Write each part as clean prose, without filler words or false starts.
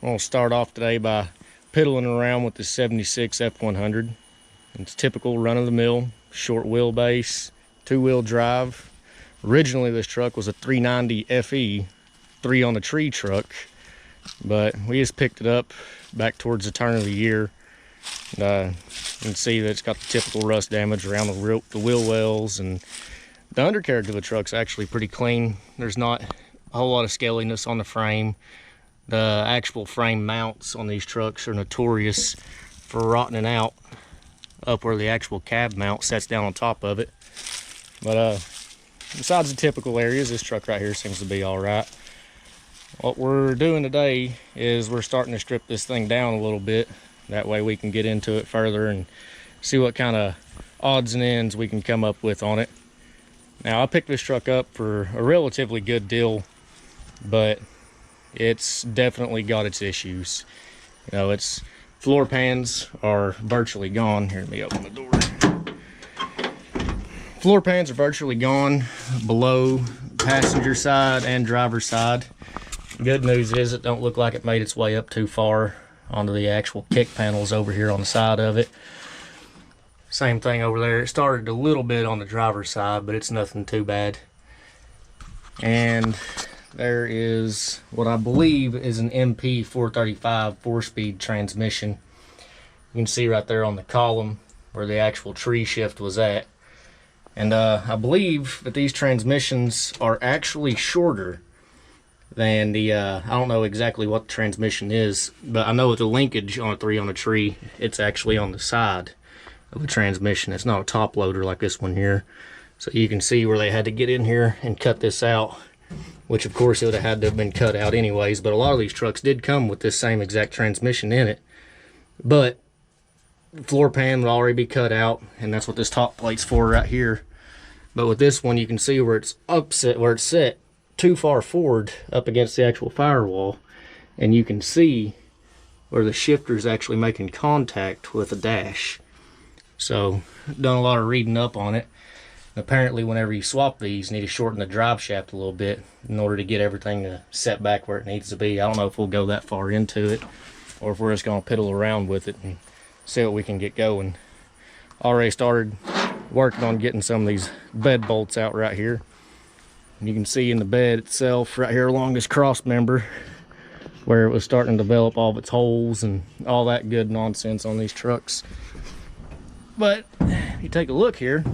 I'm going to start off today by piddling around with the 76 F100. It's typical run-of-the-mill, short wheelbase, two-wheel drive. Originally this truck was a 390 FE, 3 on the tree truck, but we just picked it up back towards the turn of the year. You can see that it's got the typical rust damage around the wheel wells, and the undercarriage of the truck's actually pretty clean. There's not a whole lot of scaliness on the frame. The actual frame mounts on these trucks are notorious for rotting out up where the actual cab mount sets down on top of it. But besides the typical areas, this truck right here seems to be all right. What we're doing today is we're starting to strip this thing down a little bit. That way we can get into it further and see what kind of odds and ends we can come up with on it. Now, I picked this truck up for a relatively good deal, but it's definitely got its issues. You know, its floor pans are virtually gone. Here, let me open the door. Floor pans are virtually gone below passenger side and driver's side. Good news is it don't look like it made its way up too far onto the actual kick panels over here on the side of it. Same thing over there. It started a little bit on the driver's side, but it's nothing too bad. And there is what I believe is an MP 435 4-speed transmission. You can see right there on the column where the actual tree shift was at. And I believe that these transmissions are actually shorter than the, I don't know exactly what the transmission is, but I know with the linkage on a 3 on a tree, it's actually on the side of the transmission. It's not a top loader like this one here. So you can see where they had to get in here and cut this out, which of course it would have had to have been cut out anyways, but a lot of these trucks did come with this same exact transmission in it. But the floor pan would already be cut out, and that's what this top plate's for right here. But with this one, you can see where it's upset, where it's set too far forward up against the actual firewall, and you can see where the shifter's actually making contact with the dash. So, done a lot of reading up on it. Apparently, whenever you swap these, you need to shorten the drive shaft a little bit in order to get everything to set back where it needs to be. I don't know if we'll go that far into it, or if we're just going to piddle around with it and see what we can get going. Already started working on getting some of these bed bolts out right here. You can see in the bed itself right here along this cross member where it was starting to develop all of its holes and all that good nonsense on these trucks. But if you take a look here,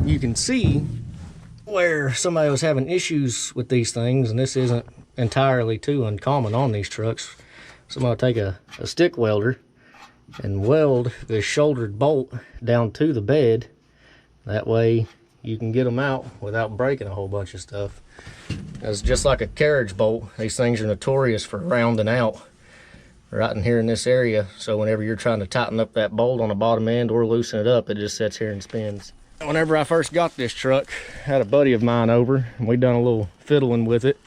you can see where somebody was having issues with these things, and this isn't entirely too uncommon on these trucks. Somebody will take a stick welder and weld this shouldered bolt down to the bed. That way you can get them out without breaking a whole bunch of stuff. It's just like a carriage bolt. These things are notorious for rounding out right in here in this area. So whenever you're trying to tighten up that bolt on the bottom end or loosen it up, it just sits here and spins. Whenever I first got this truck, I had a buddy of mine over, and we done a little fiddling with it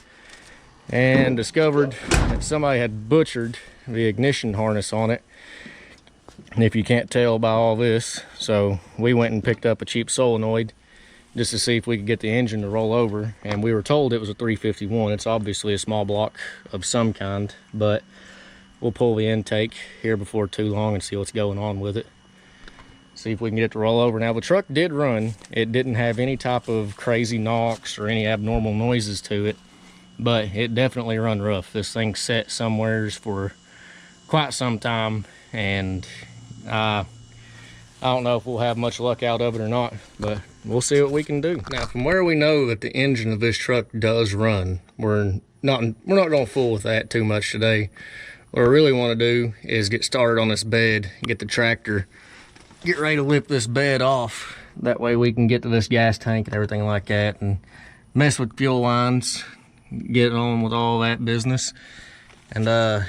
and discovered that somebody had butchered the ignition harness on it. And if you can't tell by all this, so we went and picked up a cheap solenoid just to see if we could get the engine to roll over, and we were told it was a 351. It's obviously a small block of some kind, but we'll pull the intake here before too long and see what's going on with it. See if we can get it to roll over. Now, the truck did run. It didn't have any type of crazy knocks or any abnormal noises to it, but it definitely run rough. This thing sat somewheres for quite some time, and I don't know if we'll have much luck out of it or not, but we'll see what we can do. Now, from where we know that the engine of this truck does run, we're not going to fool with that too much today. What I really want to do is get started on this bed, get the tractor, get ready to lift this bed off. That way we can get to this gas tank and everything like that, and mess with fuel lines, get on with all that business. And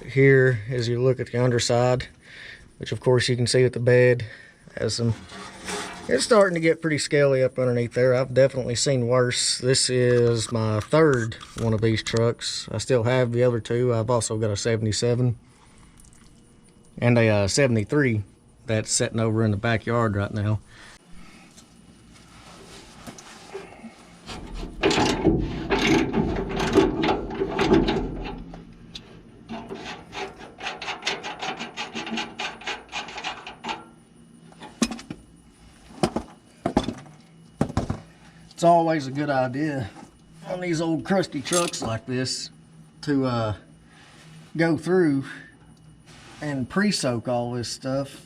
here, as you look at the underside, which of course you can see that the bed has some, it's starting to get pretty scaly up underneath there. I've definitely seen worse. This is my third one of these trucks. I still have the other two. I've also got a 77 and a 73 that's sitting over in the backyard right now. it's always a good idea on these old crusty trucks like this to go through and pre-soak all this stuff.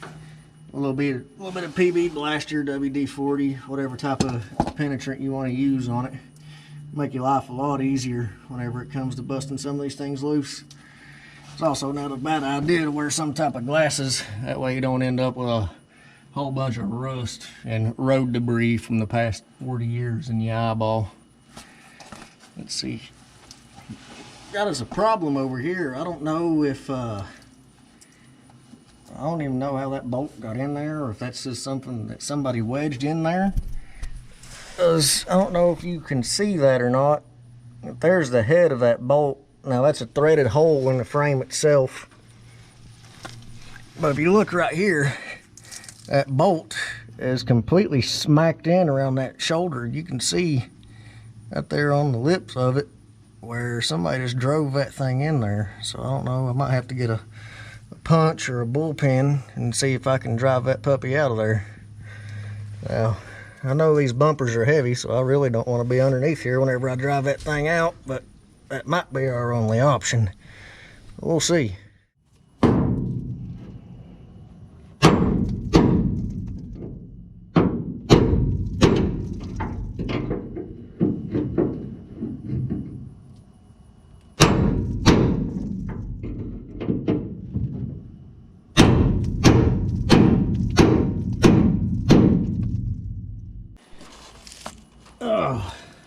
A little bit of PB Blaster, WD-40, whatever type of penetrant you want to use on it. Make your life a lot easier whenever it comes to busting some of these things loose. It's also not a bad idea to wear some type of glasses. That way you don't end up with a whole bunch of rust and road debris from the past 40 years in your eyeball. Let's see. Got us a problem over here. I don't know if I don't even know how that bolt got in there, or if that's just something that somebody wedged in there. I don't know if you can see that or not. There's the head of that bolt. Now that's a threaded hole in the frame itself. But if you look right here, that bolt is completely smacked in around that shoulder. You can see out there on the lips of it where somebody just drove that thing in there. So I don't know, I might have to get a punch or a bullpen and see if I can drive that puppy out of there. Now, I know these bumpers are heavy, so I really don't want to be underneath here whenever I drive that thing out, but that might be our only option. We'll see.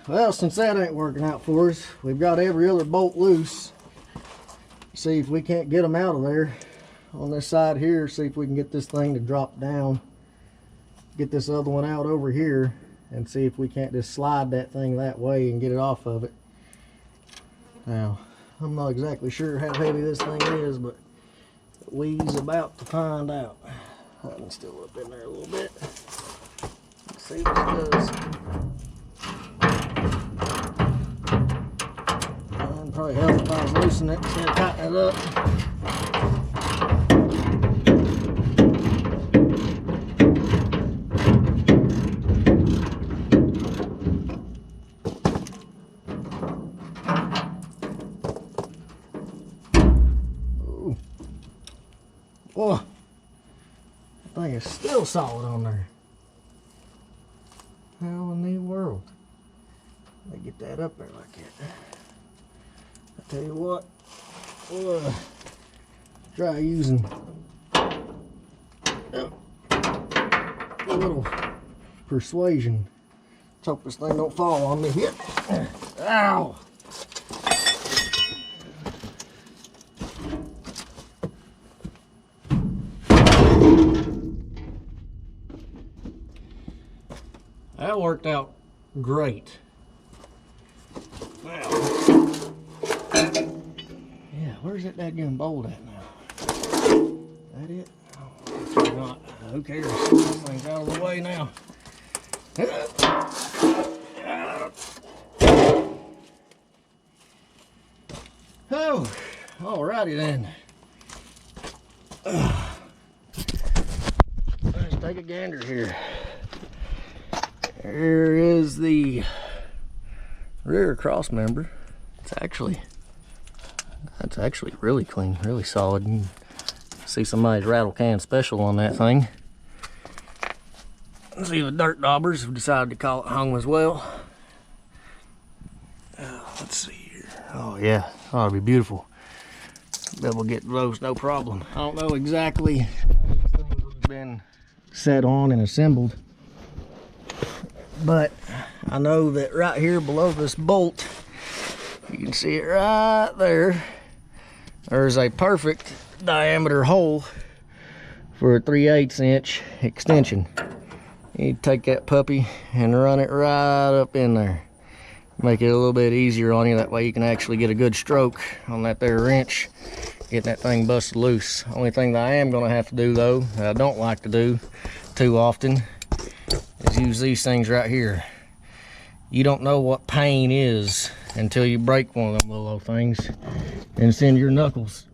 Well, since that ain't working out for us, we've got every other bolt loose. See if we can't get them out of there on this side here. See if we can get this thing to drop down. Get this other one out over here and see if we can't just slide that thing that way and get it off of it. Now, I'm not exactly sure how heavy this thing is, but we's about to find out. I can still up in there a little bit. Let's see what it does. Probably help if I was loosening it instead of tightening it up. Ooh. Boy, that thing is still solid on there. How in the world? Let me get that up there like that. Tell you what, we'll try using a little persuasion. Let's hope this thing don't fall on me here. Ow! That worked out great. Wow. Yeah, where's that dadgum bolt at now? That it? Oh, it's not. Who cares? This thing's out of the way now. Oh, alrighty then. Let's take a gander here. Here is the rear cross member. That's actually really clean, really solid. You can see somebody's rattle can special on that thing. Let's see, the dirt daubers have decided to call it home as well. Let's see here. Oh yeah, ought to be beautiful. Be able to get those no problem. I don't know exactly how these things have been set on and assembled, but I know that right here below this bolt, you can see it right there. There's a perfect diameter hole for a 3/8 inch extension. You take that puppy and run it right up in there. Make it a little bit easier on you. That way you can actually get a good stroke on that there wrench, getting that thing busted loose. Only thing that I am going to have to do though, that I don't like to do too often, is use these things right here. You don't know what pain is until you break one of them little old things and send your knuckles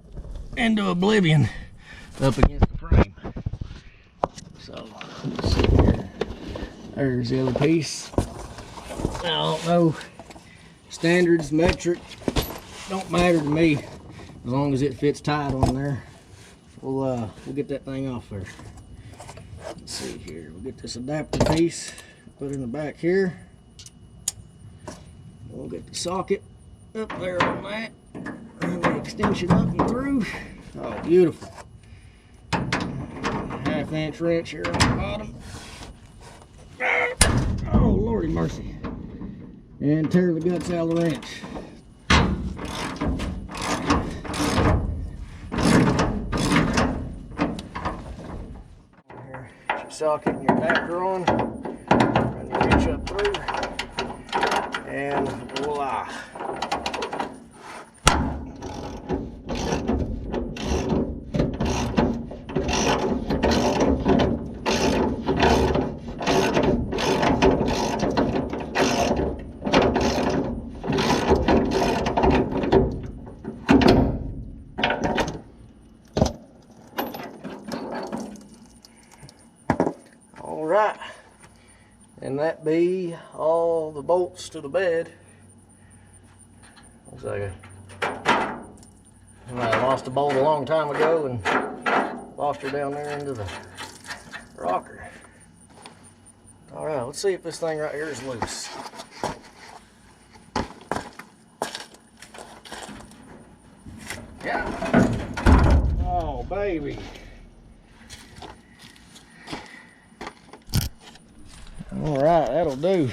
into oblivion up against the frame. So, let's see here. There's the other piece. I don't know. Standards, metric, don't matter to me as long as it fits tight on there. We'll get that thing off there. Let's see here. We'll get this adapter piece, put it in the back here. We'll get the socket up there on that. Run the extension up and through. Oh, beautiful. 1/2" wrench here on the bottom. Oh, Lordy mercy. And tear the guts out of the wrench. Here, get your socket and your adapter on. Run the wrench up through. And voila. Alright, and that be all the bolts to the bed. Looks like I lost a bolt a long time ago and lost her down there into the rocker. Alright, let's see if this thing right here is loose. Yeah. Oh, baby. Alright, that'll do.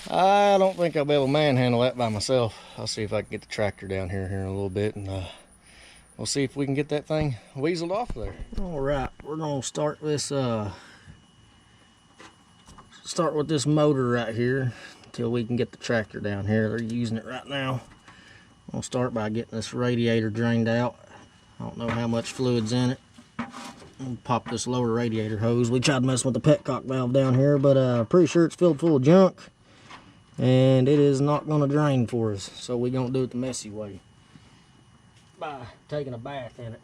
I don't think I'll be able to manhandle that by myself. I'll see if I can get the tractor down here in a little bit, and we'll see if we can get that thing weaseled off there. Alright, we're gonna start this start with this motor right here until we can get the tractor down here. They're using it right now. We'll start by getting this radiator drained out. I don't know how much fluid's in it. We'll pop this lower radiator hose. We tried messing with the petcock valve down here, but pretty sure it's filled full of junk, and it is not going to drain for us. So we're going to do it the messy way by taking a bath in it.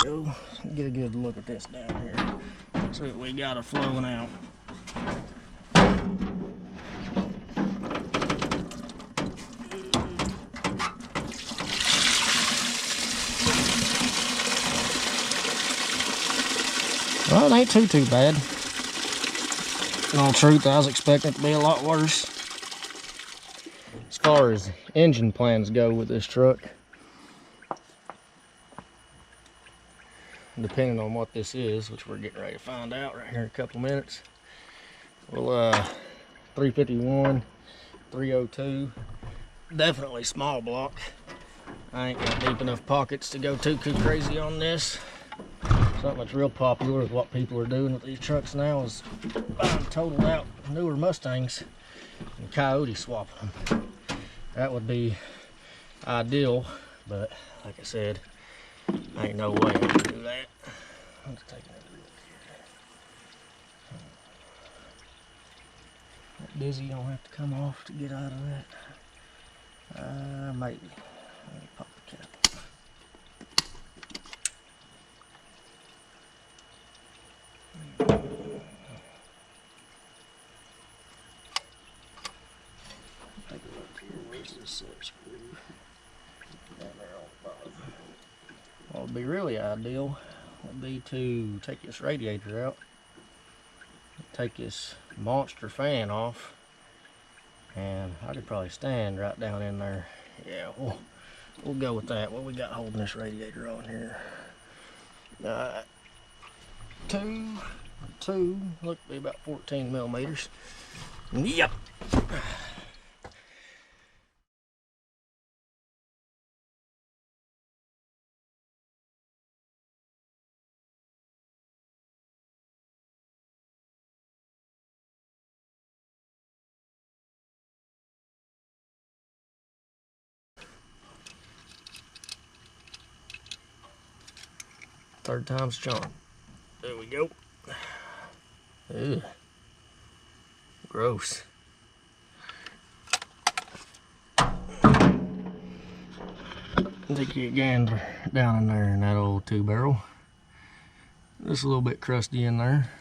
Go. Get a good look at this down here. See what we got it flowing out. Well, it ain't too bad. In all truth, I was expecting it to be a lot worse. As far as engine plans go with this truck, depending on what this is, which we're getting ready to find out right here in a couple of minutes. Well, 351, 302, definitely small block. I ain't got deep enough pockets to go too crazy on this. Something that's real popular with what people are doing with these trucks now is buying totaled out newer Mustangs and Coyote swapping them. That would be ideal, but like I said, ain't no way I can do that. Let's take another look here. That dizzy don't have to come off to get out of that. Maybe. Let me pop the cap. Take a look here. Where's this screw? Down there on the bottom. What would be really ideal would be to take this radiator out, take this monster fan off, and I could probably stand right down in there. Yeah, we'll go with that. What we got holding this radiator on here? Two, look, be about 14 millimeters. Yep. Third time's a charm. There we go. Ugh. Gross. Take your gander down in there in that old 2-barrel. Just a little bit crusty in there.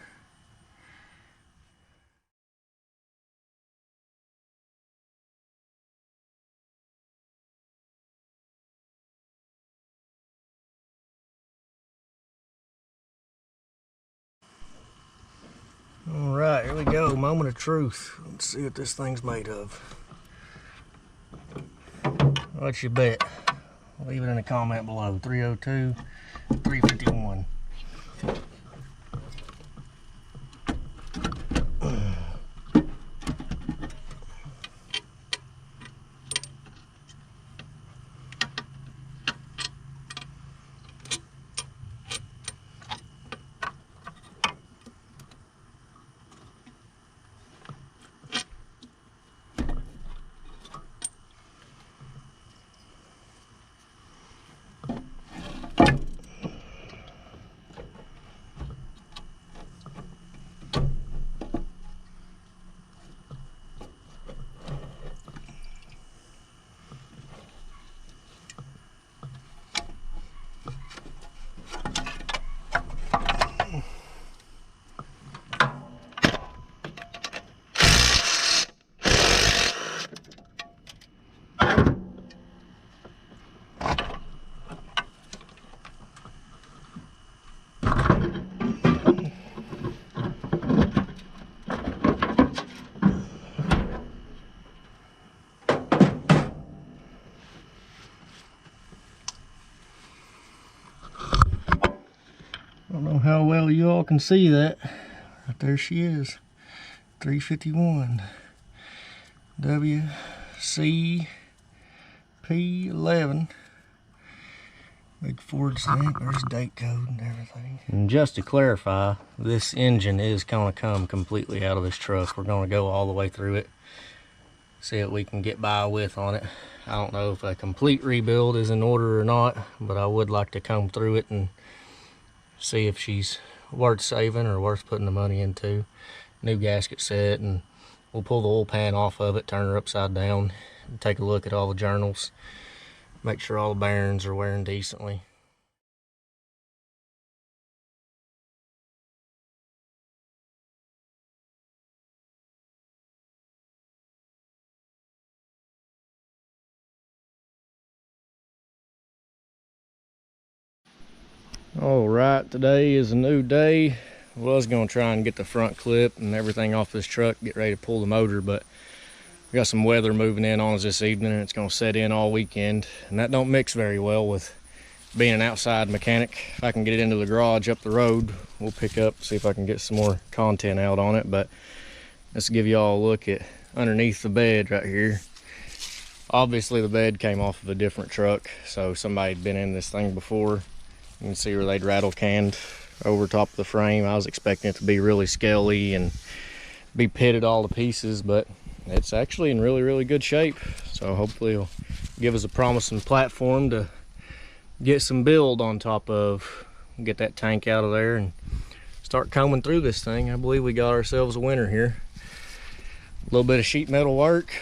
All right, here we go. Moment of truth. Let's see what this thing's made of. What's your bet? Leave it in the comment below. 302, 351. I don't know how well you all can see that. Right there she is. 351. WCP11. Big Ford stamp. There's date code and everything. And just to clarify, this engine is going to come completely out of this truck. We're going to go all the way through it. See what we can get by with on it. I don't know if a complete rebuild is in order or not, but I would like to comb through it and see if she's worth saving or worth putting the money into. New gasket set, and we'll pull the oil pan off of it, turn her upside down, and take a look at all the journals, make sure all the bearings are wearing decently. All right, today is a new day. I was gonna try and get the front clip and everything off this truck, get ready to pull the motor, but we got some weather moving in on us this evening, and it's gonna set in all weekend, and that don't mix very well with being an outside mechanic. If I can get it into the garage up the road, we'll pick up, see if I can get some more content out on it. But let's give you all a look at underneath the bed right here. Obviously the bed came off of a different truck, so somebody'd been in this thing before. You can see where they'd rattle canned over top of the frame. I was expecting it to be really scaly and be pitted all to pieces, but it's actually in really good shape. So hopefully it'll give us a promising platform to get some build on top of, get that tank out of there and start combing through this thing. I believe we got ourselves a winner here. A little bit of sheet metal work,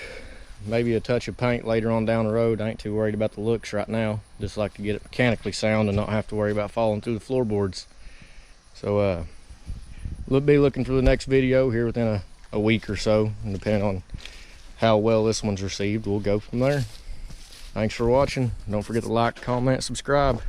maybe a touch of paint later on down the road. I ain't too worried about the looks right now. Just like to get it mechanically sound and not have to worry about falling through the floorboards. So we'll be looking for the next video here within a week or so, and depending on how well this one's received, we'll go from there. Thanks for watching. Don't forget to like, comment, subscribe.